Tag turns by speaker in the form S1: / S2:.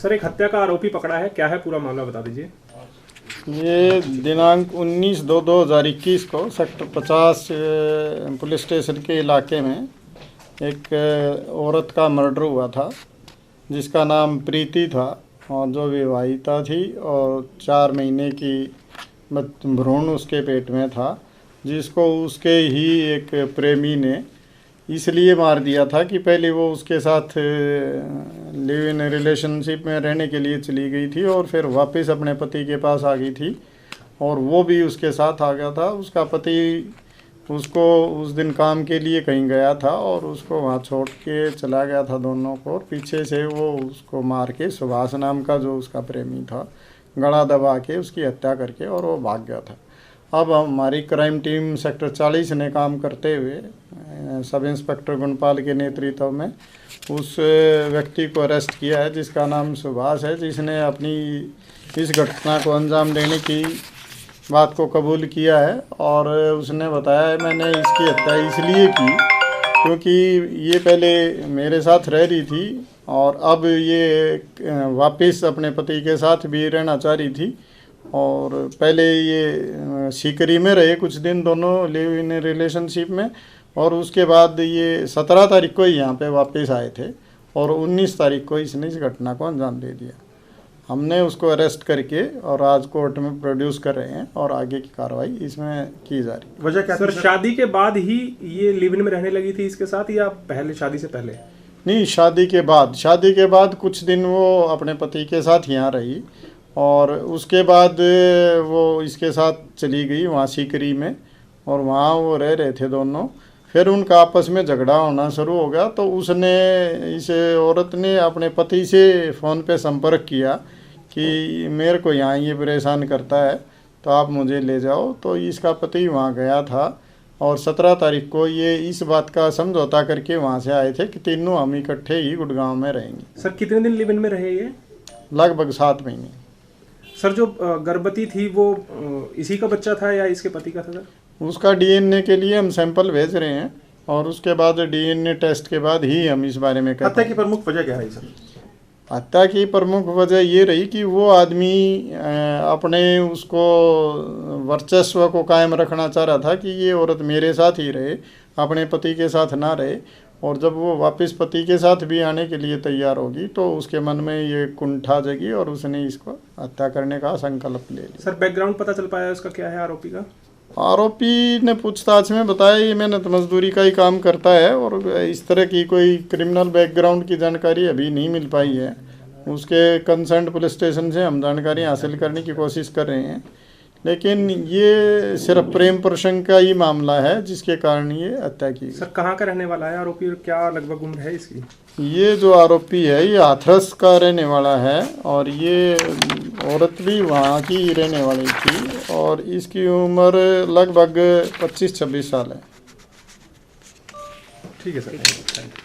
S1: Sir एक हत्या का आरोपी पकड़ा है, क्या है पूरा मामला बता दीजिए।
S2: ये दिनांक 19/2/2021 को सेक्टर 50 पुलिस स्टेशन के इलाके में एक औरत का मर्डर हुआ था जिसका नाम प्रीति था और जो विवाहिता थी और 4 महीने की भ्रूण उसके पेट में था, जिसको उसके ही एक प्रेमी ने इसलिए मार दिया था कि पहले वो उसके साथ लिव इन रिलेशनशिप में रहने के लिए चली गई थी और फिर वापस अपने पति के पास आ गई थी और वो भी उसके साथ आ गया था। उसका पति उसको उस दिन काम के लिए कहीं गया था और उसको वहाँ छोड़ के चला गया था दोनों को, और पीछे से वो उसको मार के सुभाष नाम का जो उसका प्रेमी था गला दबा के उसकी हत्या करके और वो भाग गया था। अब हमारी क्राइम टीम सेक्टर 40 ने काम करते हुए सब इंस्पेक्टर गुणपाल के नेतृत्व में उस व्यक्ति को अरेस्ट किया है जिसका नाम सुभाष है, जिसने अपनी इस घटना को अंजाम देने की बात को कबूल किया है और उसने बताया है मैंने इसकी हत्या इसलिए की क्योंकि ये पहले मेरे साथ रह रही थी और अब ये वापस अपने पति के साथ भी रहना चाह रही थी और पहले ये सीकरी में रहे कुछ दिन दोनों लिव इन रिलेशनशिप में, और उसके बाद ये 17 तारीख को ही यहाँ पे वापस आए थे और 19 तारीख को इसने इस घटना को अंजाम दे दिया। हमने उसको अरेस्ट करके और आज कोर्ट में प्रोड्यूस कर रहे हैं और आगे की कार्रवाई इसमें की जा रही है।
S1: वजह क्या सर? शादी के बाद ही ये लिव इन में रहने लगी थी इसके साथ या पहले शादी से पहले?
S2: नहीं, शादी के बाद कुछ दिन वो अपने पति के साथ यहाँ रही और उसके बाद वो इसके साथ चली गई वहाँ सीकरी में और वहाँ वो रह रहे थे दोनों। फिर उनका आपस में झगड़ा होना शुरू हो गया तो उसने इस औरत ने अपने पति से फ़ोन पे संपर्क किया कि मेरे को यहाँ ये परेशान करता है तो आप मुझे ले जाओ। तो इसका पति वहाँ गया था और 17 तारीख को ये इस बात का समझौता करके वहाँ से आए थे कि तीनों हम इकट्ठे ही गुड़गांव में रहेंगे।
S1: सर कितने दिन लिव इन में रहे ये?
S2: लगभग 7 महीने।
S1: सर जो गर्भवती थी वो इसी का बच्चा था या इसके पति का था सर?
S2: उसका डीएनए के लिए हम सैंपल भेज रहे हैं और उसके बाद डीएनए टेस्ट के बाद ही हम इस बारे में कहते हैं।
S3: हत्या की प्रमुख वजह क्या है सर?
S2: हत्या की प्रमुख वजह ये रही कि वो आदमी अपने उसको वर्चस्व को कायम रखना चाह रहा था कि ये औरत मेरे साथ ही रहे, अपने पति के साथ ना रहे, और जब वो वापस पति के साथ भी आने के लिए तैयार होगी तो उसके मन में ये कुंठा जगी और उसने इसको हत्या करने का संकल्प ले लिया।
S1: सर बैकग्राउंड पता चल पाया उसका क्या है आरोपी का?
S2: आरोपी ने पूछताछ में बताया ये मेहनत मजदूरी का ही काम करता है और इस तरह की कोई क्रिमिनल बैकग्राउंड की जानकारी अभी नहीं मिल पाई है। उसके कंसर्न पुलिस स्टेशन से हम जानकारी हासिल करने की कोशिश कर रहे हैं, लेकिन ये सिर्फ प्रेम प्रसंग का ही मामला है जिसके कारण ये हत्या की।
S1: सर कहाँ का रहने वाला है आरोपी और क्या लगभग उम्र है इसकी?
S2: ये जो आरोपी है ये हाथरस का रहने वाला है और ये औरत भी वहाँ की रहने वाली थी और इसकी उम्र लगभग 25-26 साल है।
S1: ठीक है सर, थैंक यू।